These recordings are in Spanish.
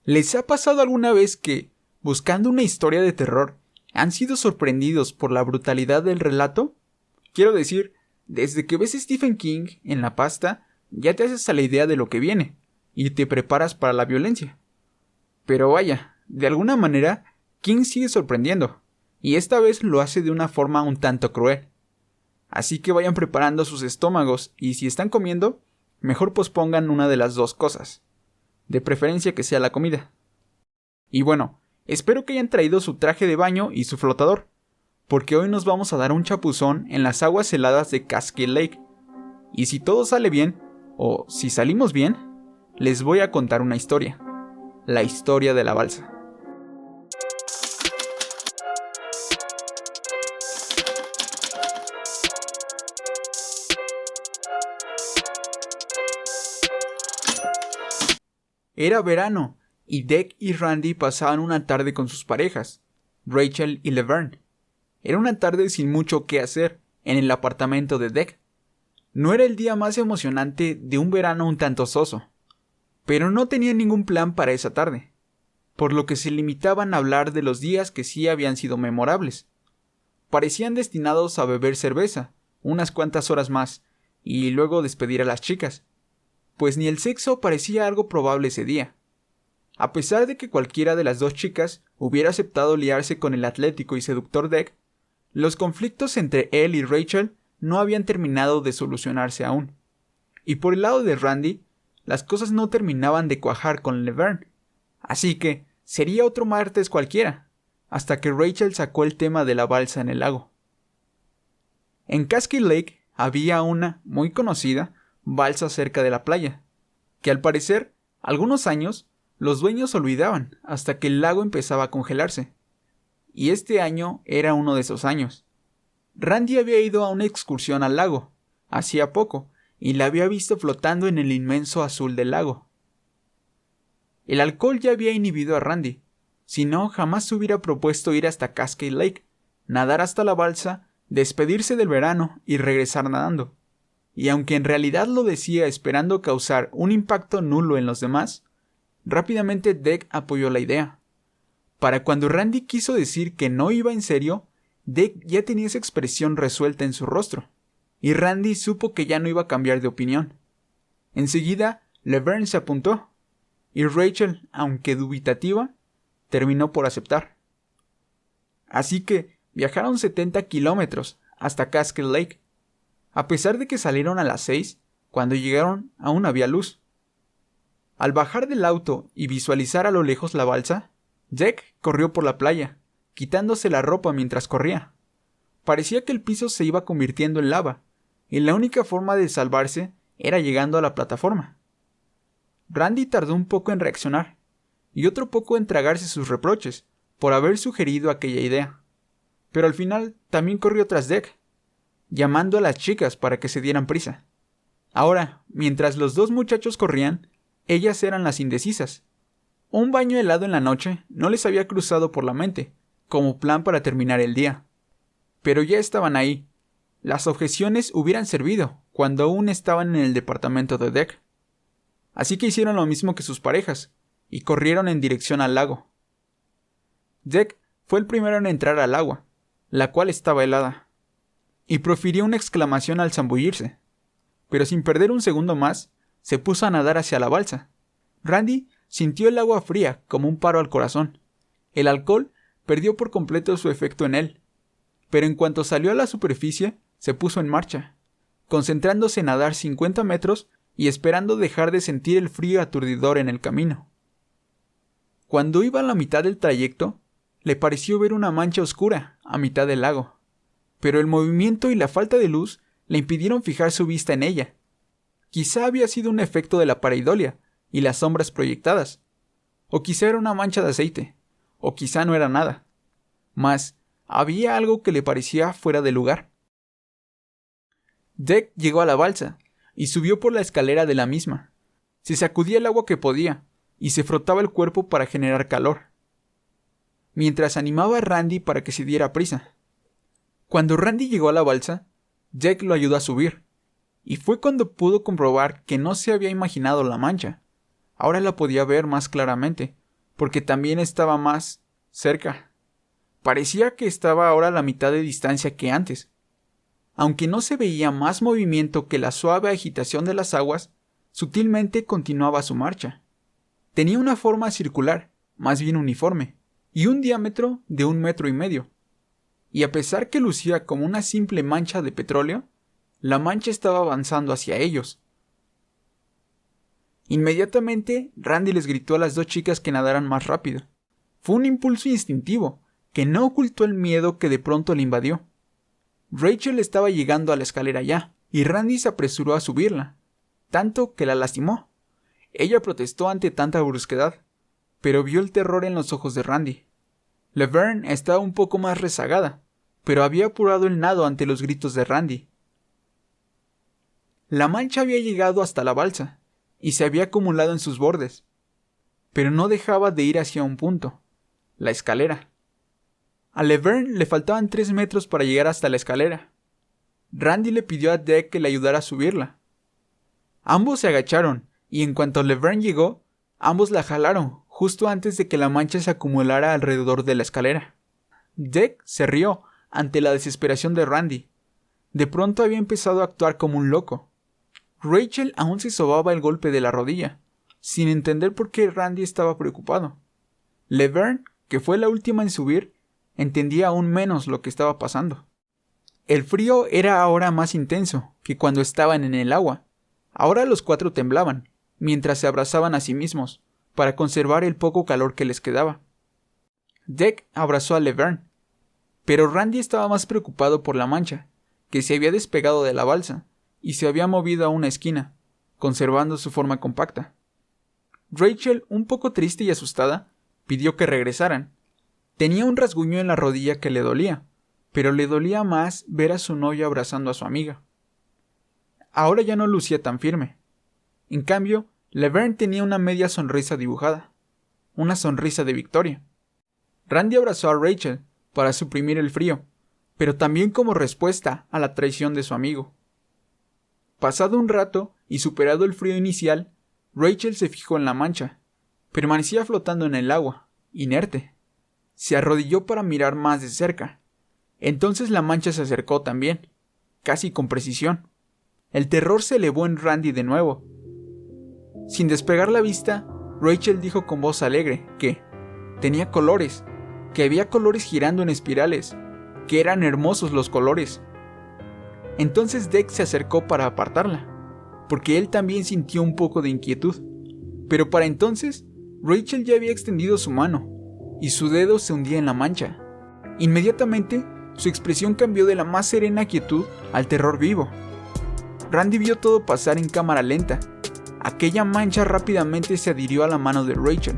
¿Les ha pasado alguna vez que, buscando una historia de terror, han sido sorprendidos por la brutalidad del relato? Quiero decir, desde que ves a Stephen King en la pasta, ya te haces a la idea de lo que viene, y te preparas para la violencia. Pero vaya, de alguna manera, King sigue sorprendiendo, y esta vez lo hace de una forma un tanto cruel. Así que vayan preparando sus estómagos, y si están comiendo, mejor pospongan una de las dos cosas. De preferencia que sea la comida. Y bueno, espero que hayan traído su traje de baño y su flotador, porque hoy nos vamos a dar un chapuzón en las aguas heladas de Cascade Lake. Y si todo sale bien, o si salimos bien, les voy a contar una historia. La historia de la balsa. Era verano, y Deck y Randy pasaban una tarde con sus parejas, Rachel y Laverne. Era una tarde sin mucho que hacer en el apartamento de Deck. No era el día más emocionante de un verano un tanto soso, pero no tenían ningún plan para esa tarde, por lo que se limitaban a hablar de los días que sí habían sido memorables. Parecían destinados a beber cerveza, unas cuantas horas más, y luego despedir a las chicas, pues ni el sexo parecía algo probable ese día. A pesar de que cualquiera de las dos chicas hubiera aceptado liarse con el atlético y seductor Deck, los conflictos entre él y Rachel no habían terminado de solucionarse aún. Y por el lado de Randy, las cosas no terminaban de cuajar con Laverne. Así que sería otro martes cualquiera, hasta que Rachel sacó el tema de la balsa en el lago. En Cascade Lake había una, muy conocida, balsa cerca de la playa, que al parecer, algunos años, los dueños olvidaban hasta que el lago empezaba a congelarse. Y este año era uno de esos años. Randy había ido a una excursión al lago, hacía poco, y la había visto flotando en el inmenso azul del lago. El alcohol ya había inhibido a Randy, si no jamás se hubiera propuesto ir hasta Cascade Lake, nadar hasta la balsa, despedirse del verano y regresar nadando. Y aunque en realidad lo decía esperando causar un impacto nulo en los demás, rápidamente Deck apoyó la idea. Para cuando Randy quiso decir que no iba en serio, Deck ya tenía esa expresión resuelta en su rostro, y Randy supo que ya no iba a cambiar de opinión. Enseguida, Laverne se apuntó, y Rachel, aunque dubitativa, terminó por aceptar. Así que viajaron 70 kilómetros hasta Cascade Lake. A pesar de que salieron a las 6, cuando llegaron aún había luz. Al bajar del auto y visualizar a lo lejos la balsa, Deck corrió por la playa, quitándose la ropa mientras corría. Parecía que el piso se iba convirtiendo en lava, y la única forma de salvarse era llegando a la plataforma. Randy tardó un poco en reaccionar, y otro poco en tragarse sus reproches por haber sugerido aquella idea. Pero al final también corrió tras Deck, llamando a las chicas para que se dieran prisa. Ahora, mientras los dos muchachos corrían, ellas eran las indecisas. Un baño helado en la noche no les había cruzado por la mente, como plan para terminar el día. Pero ya estaban ahí. Las objeciones hubieran servido cuando aún estaban en el departamento de Deck. Así que hicieron lo mismo que sus parejas, y corrieron en dirección al lago. Deck fue el primero en entrar al agua, la cual estaba helada, y profirió una exclamación al zambullirse. Pero sin perder un segundo más, se puso a nadar hacia la balsa. Randy sintió el agua fría como un paro al corazón. El alcohol perdió por completo su efecto en él. Pero en cuanto salió a la superficie, se puso en marcha, concentrándose en nadar 50 metros y esperando dejar de sentir el frío aturdidor en el camino. Cuando iba a la mitad del trayecto, le pareció ver una mancha oscura a mitad del lago, pero el movimiento y la falta de luz le impidieron fijar su vista en ella. Quizá había sido un efecto de la pareidolia y las sombras proyectadas, o quizá era una mancha de aceite, o quizá no era nada. Mas había algo que le parecía fuera de lugar. Deck llegó a la balsa y subió por la escalera de la misma. Se sacudía el agua que podía y se frotaba el cuerpo para generar calor, mientras animaba a Randy para que se diera prisa. Cuando Randy llegó a la balsa, Deck lo ayudó a subir, y fue cuando pudo comprobar que no se había imaginado la mancha. Ahora la podía ver más claramente, porque también estaba más cerca. Parecía que estaba ahora a la mitad de distancia que antes. Aunque no se veía más movimiento que la suave agitación de las aguas, sutilmente continuaba su marcha. Tenía una forma circular, más bien uniforme, y un diámetro de 1,5 metros. Y a pesar que lucía como una simple mancha de petróleo, la mancha estaba avanzando hacia ellos. Inmediatamente, Randy les gritó a las 2 chicas que nadaran más rápido. Fue un impulso instintivo, que no ocultó el miedo que de pronto le invadió. Rachel estaba llegando a la escalera ya, y Randy se apresuró a subirla, tanto que la lastimó. Ella protestó ante tanta brusquedad, pero vio el terror en los ojos de Randy. Laverne estaba un poco más rezagada, pero había apurado el nado ante los gritos de Randy. La mancha había llegado hasta la balsa, y se había acumulado en sus bordes, pero no dejaba de ir hacia un punto, la escalera. A Laverne le faltaban 3 metros para llegar hasta la escalera. Randy le pidió a Deck que le ayudara a subirla. Ambos se agacharon, y en cuanto Laverne llegó, ambos la jalaron, justo antes de que la mancha se acumulara alrededor de la escalera. Deck se rió ante la desesperación de Randy. De pronto había empezado a actuar como un loco. Rachel aún se sobaba el golpe de la rodilla, sin entender por qué Randy estaba preocupado. Laverne, que fue la última en subir, entendía aún menos lo que estaba pasando. El frío era ahora más intenso que cuando estaban en el agua. Ahora los 4 temblaban, mientras se abrazaban a sí mismos, para conservar el poco calor que les quedaba. Deck abrazó a Laverne, pero Randy estaba más preocupado por la mancha, que se había despegado de la balsa, y se había movido a una esquina, conservando su forma compacta. Rachel, un poco triste y asustada, pidió que regresaran. Tenía un rasguño en la rodilla que le dolía, pero le dolía más ver a su novio abrazando a su amiga. Ahora ya no lucía tan firme. En cambio, Laverne tenía una media sonrisa dibujada, una sonrisa de victoria. Randy abrazó a Rachel para suprimir el frío, pero también como respuesta a la traición de su amigo. Pasado un rato y superado el frío inicial, Rachel se fijó en la mancha. Permanecía flotando en el agua, inerte. Se arrodilló para mirar más de cerca. Entonces la mancha se acercó también, casi con precisión. El terror se elevó en Randy de nuevo. Sin despegar la vista, Rachel dijo con voz alegre que tenía colores, que había colores girando en espirales, que eran hermosos los colores. Entonces Deck se acercó para apartarla, porque él también sintió un poco de inquietud. Pero para entonces, Rachel ya había extendido su mano, y su dedo se hundía en la mancha. Inmediatamente, su expresión cambió de la más serena quietud al terror vivo. Randy vio todo pasar en cámara lenta. Aquella mancha rápidamente se adhirió a la mano de Rachel,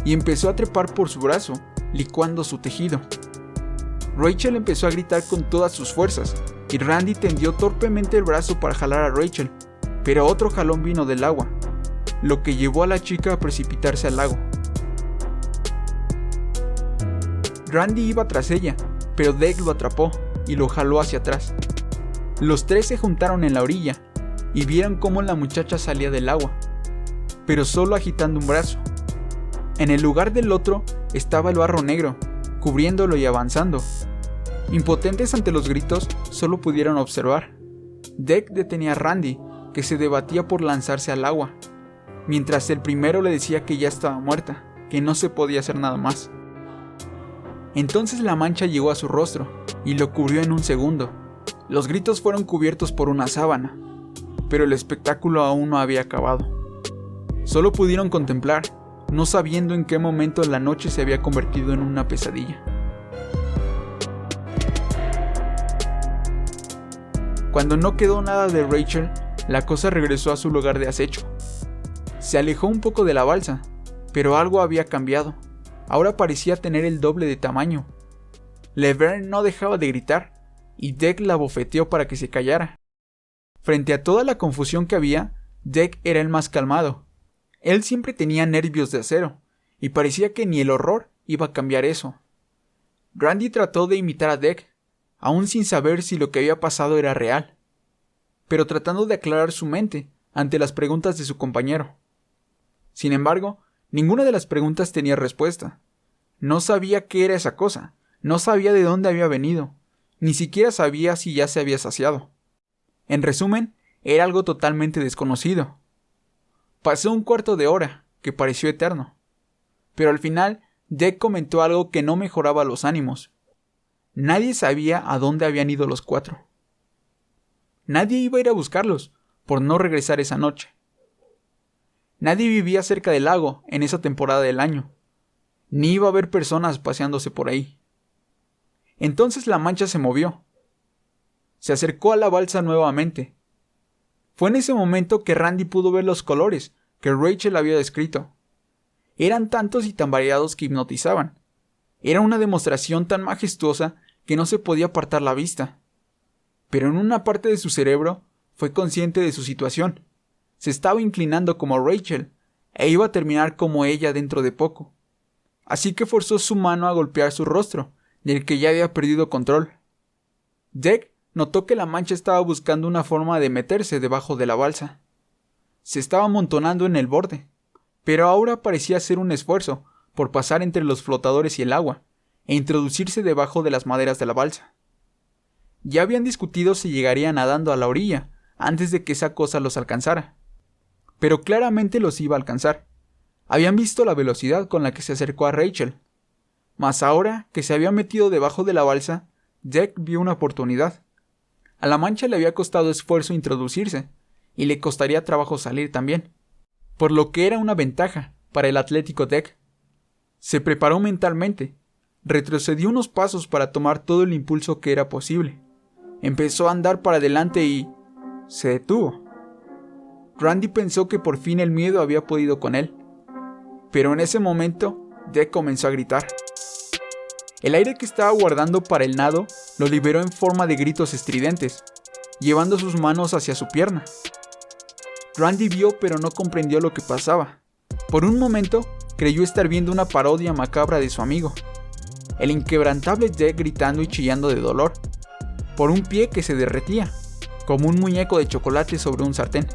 y empezó a trepar por su brazo, licuando su tejido. Rachel empezó a gritar con todas sus fuerzas, y Randy tendió torpemente el brazo para jalar a Rachel, pero otro jalón vino del agua, lo que llevó a la chica a precipitarse al lago. Randy iba tras ella, pero Deck lo atrapó y lo jaló hacia atrás. Los 3 se juntaron en la orilla y vieron cómo la muchacha salía del agua, pero solo agitando un brazo. En el lugar del otro estaba el barro negro, cubriéndolo y avanzando. Impotentes ante los gritos, solo pudieron observar. Deck detenía a Randy, que se debatía por lanzarse al agua, mientras el primero le decía que ya estaba muerta, que no se podía hacer nada más. Entonces la mancha llegó a su rostro y lo cubrió en un segundo. Los gritos fueron cubiertos por una sábana, pero el espectáculo aún no había acabado. Solo pudieron contemplar, no sabiendo en qué momento la noche se había convertido en una pesadilla. Cuando no quedó nada de Rachel, la cosa regresó a su lugar de acecho. Se alejó un poco de la balsa, pero algo había cambiado. Ahora parecía tener el doble de tamaño. Laverne no dejaba de gritar, y Deck la bofeteó para que se callara. Frente a toda la confusión que había, Deck era el más calmado. Él siempre tenía nervios de acero, y parecía que ni el horror iba a cambiar eso. Randy trató de imitar a Deck, aún sin saber si lo que había pasado era real, pero tratando de aclarar su mente ante las preguntas de su compañero. Sin embargo, Ninguna de las preguntas tenía respuesta. No sabía qué era esa cosa, no sabía de dónde había venido, ni siquiera sabía si ya se había saciado. En resumen, era algo totalmente desconocido. Pasó un cuarto de hora, que pareció eterno. Pero al final, Deck comentó algo que no mejoraba los ánimos. Nadie sabía a dónde habían ido los 4. Nadie iba a ir a buscarlos, por no regresar esa noche. Nadie vivía cerca del lago en esa temporada del año. Ni iba a haber personas paseándose por ahí. Entonces la mancha se movió. Se acercó a la balsa nuevamente. Fue en ese momento que Randy pudo ver los colores que Rachel había descrito. Eran tantos y tan variados que hipnotizaban. Era una demostración tan majestuosa que no se podía apartar la vista. Pero en una parte de su cerebro fue consciente de su situación. Se estaba inclinando como Rachel, e iba a terminar como ella dentro de poco. Así que forzó su mano a golpear su rostro, del que ya había perdido control. Deck notó que la mancha estaba buscando una forma de meterse debajo de la balsa. Se estaba amontonando en el borde, pero ahora parecía hacer un esfuerzo por pasar entre los flotadores y el agua, e introducirse debajo de las maderas de la balsa. Ya habían discutido si llegaría nadando a la orilla antes de que esa cosa los alcanzara. Pero claramente los iba a alcanzar. Habían visto la velocidad con la que se acercó a Rachel. Mas ahora que se había metido debajo de la balsa, Deck vio una oportunidad. A la mancha le había costado esfuerzo introducirse, y le costaría trabajo salir también, por lo que era una ventaja para el atlético Deck. Se preparó mentalmente, retrocedió unos pasos para tomar todo el impulso que era posible. Empezó a andar para adelante y se detuvo. Randy pensó que por fin el miedo había podido con él. Pero en ese momento, Deck comenzó a gritar. El aire que estaba guardando para el nado lo liberó en forma de gritos estridentes, llevando sus manos hacia su pierna. Randy vio pero no comprendió lo que pasaba. Por un momento, creyó estar viendo una parodia macabra de su amigo. El inquebrantable Deck gritando y chillando de dolor, por un pie que se derretía, como un muñeco de chocolate sobre un sartén.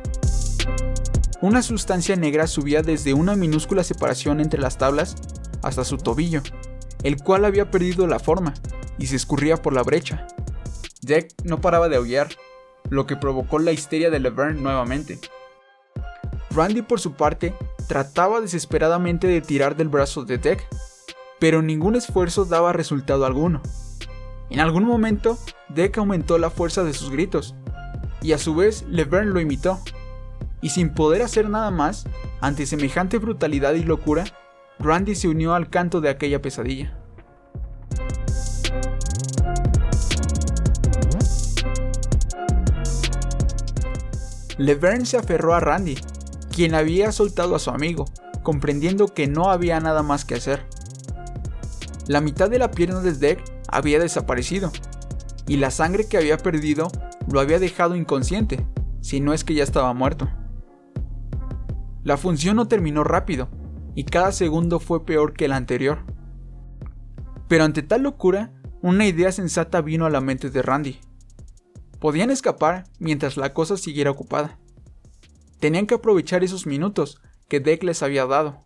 Una sustancia negra subía desde una minúscula separación entre las tablas hasta su tobillo, el cual había perdido la forma y se escurría por la brecha. Deck no paraba de aullar, lo que provocó la histeria de Laverne nuevamente. Randy, por su parte, trataba desesperadamente de tirar del brazo de Deck, pero ningún esfuerzo daba resultado alguno. En algún momento, Deck aumentó la fuerza de sus gritos, y a su vez Laverne lo imitó. Y sin poder hacer nada más, ante semejante brutalidad y locura, Randy se unió al canto de aquella pesadilla. Laverne se aferró a Randy, quien había soltado a su amigo, comprendiendo que no había nada más que hacer. La mitad de la pierna de Deck había desaparecido, y la sangre que había perdido lo había dejado inconsciente, si no es que ya estaba muerto. La función no terminó rápido, y cada segundo fue peor que el anterior. Pero ante tal locura, una idea sensata vino a la mente de Randy. Podían escapar mientras la cosa siguiera ocupada. Tenían que aprovechar esos minutos que Deck les había dado,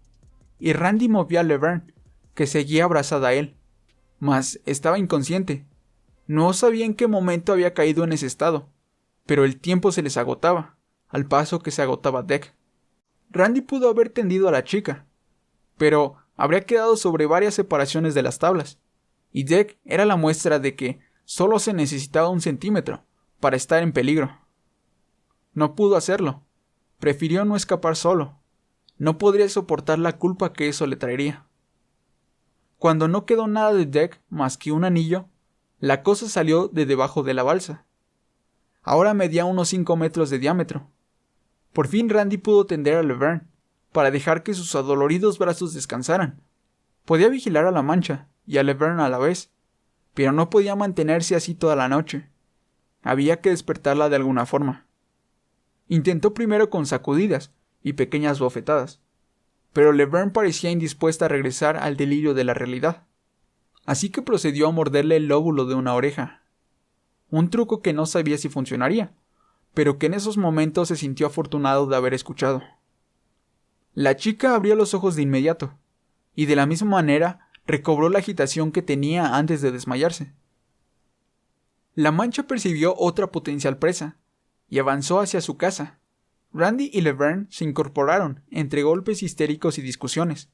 y Randy movió a Laverne, que seguía abrazada a él, mas estaba inconsciente. No sabía en qué momento había caído en ese estado, pero el tiempo se les agotaba, al paso que se agotaba Deck. Randy pudo haber tendido a la chica, pero habría quedado sobre varias separaciones de las tablas, y Deck era la muestra de que solo se necesitaba 1 centímetro para estar en peligro. No pudo hacerlo, prefirió no escapar solo, no podría soportar la culpa que eso le traería. Cuando no quedó nada de Deck más que un anillo, la cosa salió de debajo de la balsa. Ahora medía unos 5 metros de diámetro. Por fin Randy pudo tender a Laverne, para dejar que sus adoloridos brazos descansaran. Podía vigilar a la mancha, y a Laverne a la vez, pero no podía mantenerse así toda la noche. Había que despertarla de alguna forma. Intentó primero con sacudidas y pequeñas bofetadas, pero Laverne parecía indispuesta a regresar al delirio de la realidad. Así que procedió a morderle el lóbulo de una oreja. Un truco que no sabía si funcionaría, pero que en esos momentos se sintió afortunado de haber escuchado. La chica abrió los ojos de inmediato, y de la misma manera recobró la agitación que tenía antes de desmayarse. La mancha percibió otra potencial presa, y avanzó hacia su casa. Randy y Laverne se incorporaron entre golpes histéricos y discusiones.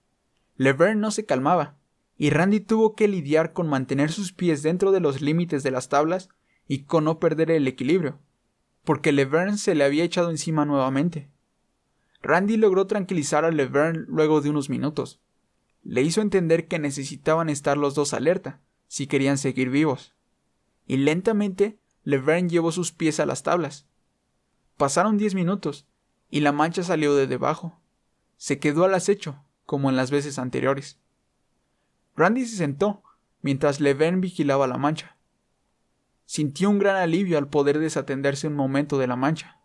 Laverne no se calmaba, y Randy tuvo que lidiar con mantener sus pies dentro de los límites de las tablas y con no perder el equilibrio, porque Laverne se le había echado encima nuevamente. Randy logró tranquilizar a Laverne luego de unos minutos. Le hizo entender que necesitaban estar los dos alerta, si querían seguir vivos. Y lentamente, Laverne llevó sus pies a las tablas. Pasaron 10 minutos, y la mancha salió de debajo. Se quedó al acecho, como en las veces anteriores. Randy se sentó, mientras Laverne vigilaba la mancha. Sintió un gran alivio al poder desatenderse un momento de la mancha.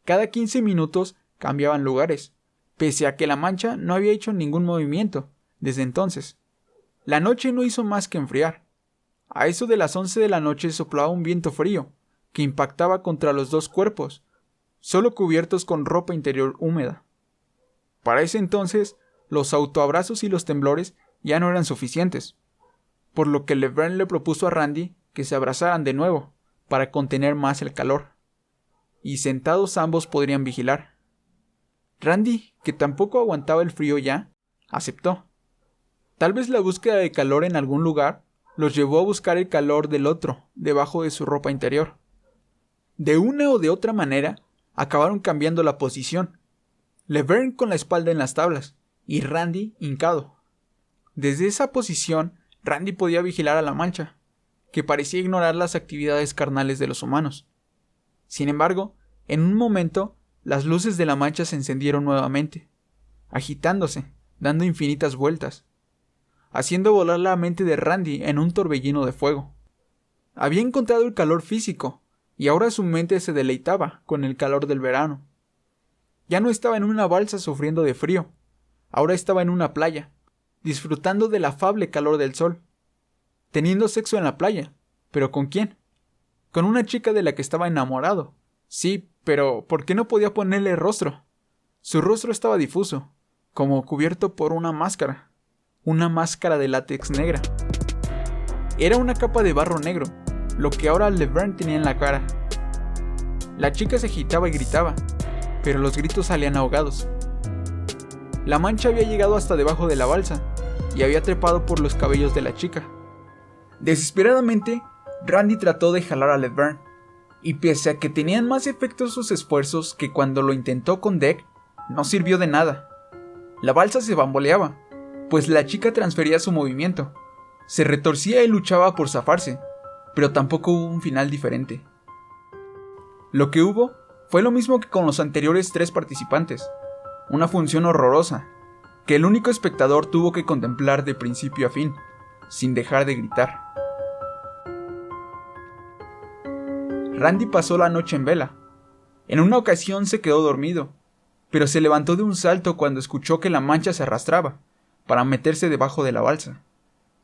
Cada 15 minutos cambiaban lugares, pese a que la mancha no había hecho ningún movimiento desde entonces. La noche no hizo más que enfriar. A eso de las 11 de la noche soplaba un viento frío, que impactaba contra los dos cuerpos, solo cubiertos con ropa interior húmeda. Para ese entonces, los autoabrazos y los temblores ya no eran suficientes, por lo que Laverne le propuso a Randy que se abrazaran de nuevo, para contener más el calor, y sentados ambos podrían vigilar. Randy, que tampoco aguantaba el frío ya, aceptó. Tal vez la búsqueda de calor en algún lugar los llevó a buscar el calor del otro debajo de su ropa interior. De una o de otra manera, acabaron cambiando la posición. Laverne con la espalda en las tablas, y Randy hincado. Desde esa posición, Randy podía vigilar a la mancha, que parecía ignorar las actividades carnales de los humanos. Sin embargo, en un momento, las luces de la mancha se encendieron nuevamente, agitándose, dando infinitas vueltas, haciendo volar la mente de Randy en un torbellino de fuego. Había encontrado el calor físico, y ahora su mente se deleitaba con el calor del verano. Ya no estaba en una balsa sufriendo de frío, ahora estaba en una playa, disfrutando del afable calor del sol, teniendo sexo en la playa. ¿Pero con quién? Con una chica de la que estaba enamorado. Sí, pero ¿por qué no podía ponerle rostro? Su rostro estaba difuso, como cubierto por una máscara de látex negra. Era una capa de barro negro, lo que ahora Laverne tenía en la cara. La chica se agitaba y gritaba, pero los gritos salían ahogados. La mancha había llegado hasta debajo de la balsa, y había trepado por los cabellos de la chica. Desesperadamente, Randy trató de jalar a Laverne, y pese a que tenían más efecto sus esfuerzos que cuando lo intentó con Deck, no sirvió de nada. La balsa se bamboleaba, pues la chica transfería su movimiento. Se retorcía y luchaba por zafarse, pero tampoco hubo un final diferente. Lo que hubo fue lo mismo que con los anteriores 3 participantes, una función horrorosa, que el único espectador tuvo que contemplar de principio a fin, sin dejar de gritar. Randy pasó la noche en vela. En una ocasión se quedó dormido, pero se levantó de un salto cuando escuchó que la mancha se arrastraba, para meterse debajo de la balsa.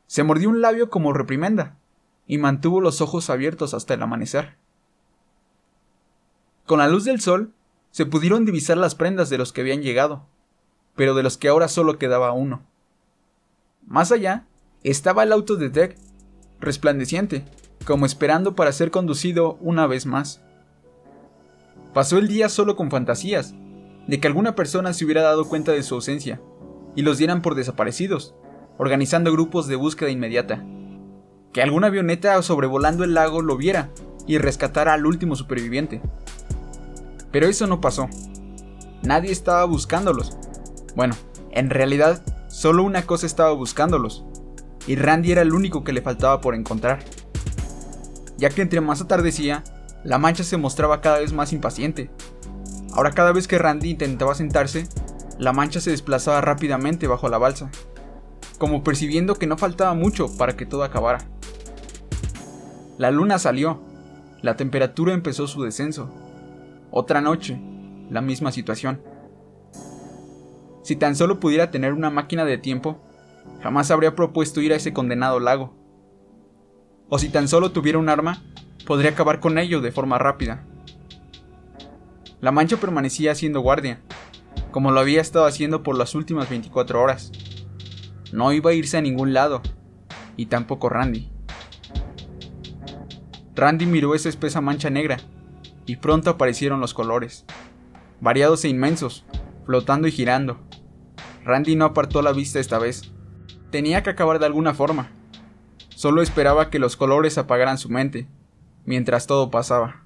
Se mordió un labio como reprimenda, y mantuvo los ojos abiertos hasta el amanecer. Con la luz del sol, se pudieron divisar las prendas de los que habían llegado, pero de los que ahora solo quedaba uno. Más allá, estaba el auto de Deck, resplandeciente, como esperando para ser conducido una vez más. Pasó el día solo con fantasías, de que alguna persona se hubiera dado cuenta de su ausencia, y los dieran por desaparecidos, organizando grupos de búsqueda inmediata. Que alguna avioneta sobrevolando el lago lo viera y rescatara al último superviviente. Pero eso no pasó. Nadie estaba buscándolos. Bueno, en realidad, solo una cosa estaba buscándolos, y Randy era el único que le faltaba por encontrar. Ya que entre más atardecía, la mancha se mostraba cada vez más impaciente. Ahora cada vez que Randy intentaba sentarse, la mancha se desplazaba rápidamente bajo la balsa, como percibiendo que no faltaba mucho para que todo acabara. La luna salió, la temperatura empezó su descenso. Otra noche, la misma situación. Si tan solo pudiera tener una máquina de tiempo, jamás habría propuesto ir a ese condenado lago. O si tan solo tuviera un arma, podría acabar con ello de forma rápida. La mancha permanecía haciendo guardia, como lo había estado haciendo por las últimas 24 horas. No iba a irse a ningún lado, y tampoco Randy. Randy miró esa espesa mancha negra, y pronto aparecieron los colores, variados e inmensos, flotando y girando. Randy no apartó la vista esta vez. Tenía que acabar de alguna forma. Solo esperaba que los colores apagaran su mente, mientras todo pasaba.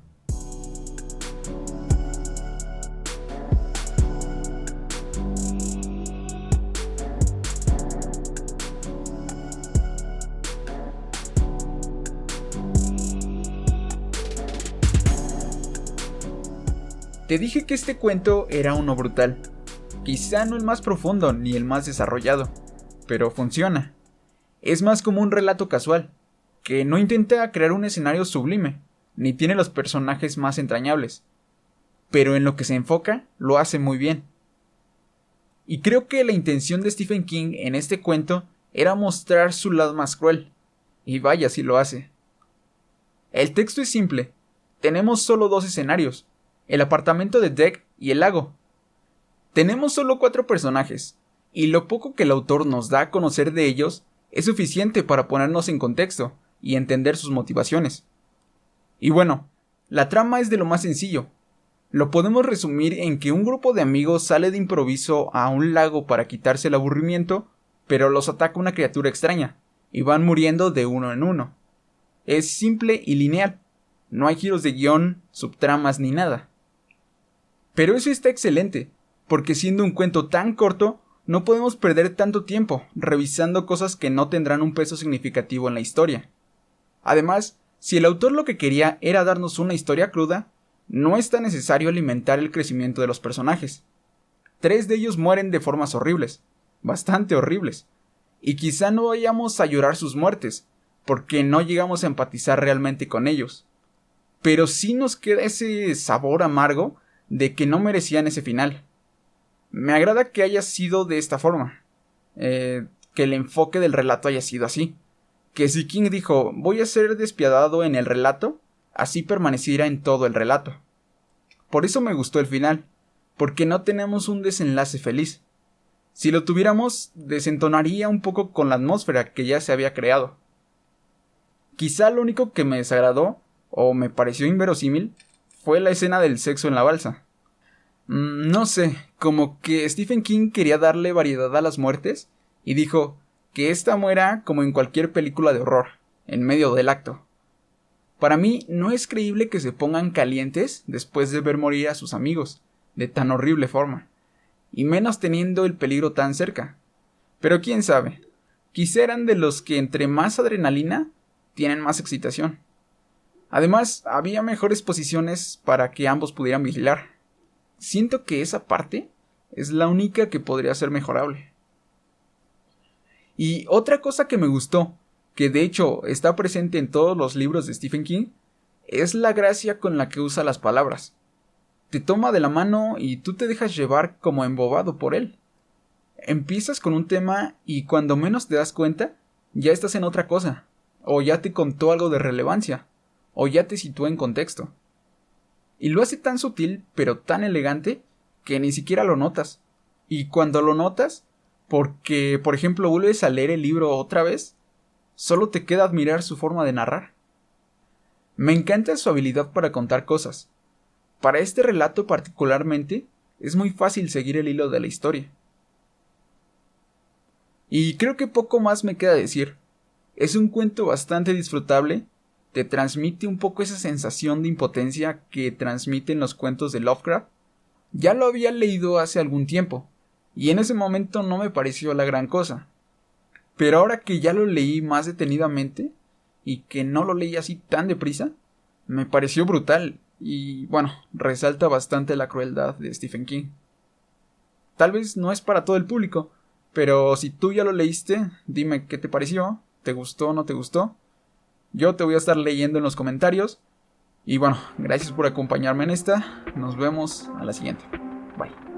Te dije que este cuento era uno brutal. Quizá no el más profundo ni el más desarrollado, pero funciona. Es más como un relato casual, que no intenta crear un escenario sublime, ni tiene los personajes más entrañables, pero en lo que se enfoca lo hace muy bien. Y creo que la intención de Stephen King en este cuento era mostrar su lado más cruel, y vaya si lo hace. El texto es simple, tenemos solo dos escenarios, el apartamento de Deck y el lago. Tenemos solo 4 personajes, y lo poco que el autor nos da a conocer de ellos es suficiente para ponernos en contexto y entender sus motivaciones. Y bueno, la trama es de lo más sencillo. Lo podemos resumir en que un grupo de amigos sale de improviso a un lago para quitarse el aburrimiento, pero los ataca una criatura extraña, y van muriendo de uno en uno. Es simple y lineal, no hay giros de guión, subtramas ni nada. Pero eso está excelente, porque siendo un cuento tan corto, no podemos perder tanto tiempo revisando cosas que no tendrán un peso significativo en la historia. Además, si el autor lo que quería era darnos una historia cruda, no es tan necesario alimentar el crecimiento de los personajes. 3 de ellos mueren de formas horribles, bastante horribles, y quizá no vayamos a llorar sus muertes, porque no llegamos a empatizar realmente con ellos. Pero sí nos queda ese sabor amargo de que no merecían ese final. Me agrada que haya sido de esta forma, que el enfoque del relato haya sido así, que si King dijo voy a ser despiadado en el relato, así permaneciera en todo el relato. Por eso me gustó el final, porque no tenemos un desenlace feliz. Si lo tuviéramos, desentonaría un poco con la atmósfera que ya se había creado. Quizá lo único que me desagradó, o me pareció inverosímil, fue la escena del sexo en la balsa. No sé, como que Stephen King quería darle variedad a las muertes y dijo que esta muera como en cualquier película de horror, en medio del acto. Para mí no es creíble que se pongan calientes después de ver morir a sus amigos, de tan horrible forma, y menos teniendo el peligro tan cerca. Pero quién sabe, quizá eran de los que entre más adrenalina tienen más excitación. Además, había mejores posiciones para que ambos pudieran vigilar. Siento que esa parte es la única que podría ser mejorable. Y otra cosa que me gustó, que de hecho está presente en todos los libros de Stephen King, es la gracia con la que usa las palabras. Te toma de la mano y tú te dejas llevar como embobado por él. Empiezas con un tema y cuando menos te das cuenta, ya estás en otra cosa, o ya te contó algo de relevancia, o ya te situó en contexto. Y lo hace tan sutil, pero tan elegante, que ni siquiera lo notas. Y cuando lo notas, porque, por ejemplo, vuelves a leer el libro otra vez, solo te queda admirar su forma de narrar. Me encanta su habilidad para contar cosas. Para este relato particularmente, es muy fácil seguir el hilo de la historia. Y creo que poco más me queda decir. Es un cuento bastante disfrutable. Te transmite un poco esa sensación de impotencia que transmiten los cuentos de Lovecraft. Ya lo había leído hace algún tiempo, y en ese momento no me pareció la gran cosa. Pero ahora que ya lo leí más detenidamente, y que no lo leí así tan deprisa, me pareció brutal, y bueno, resalta bastante la crueldad de Stephen King. Tal vez no es para todo el público, pero si tú ya lo leíste, dime qué te pareció, ¿te gustó o no te gustó? Yo te voy a estar leyendo en los comentarios. Y bueno, gracias por acompañarme en esta. Nos vemos a la siguiente. Bye.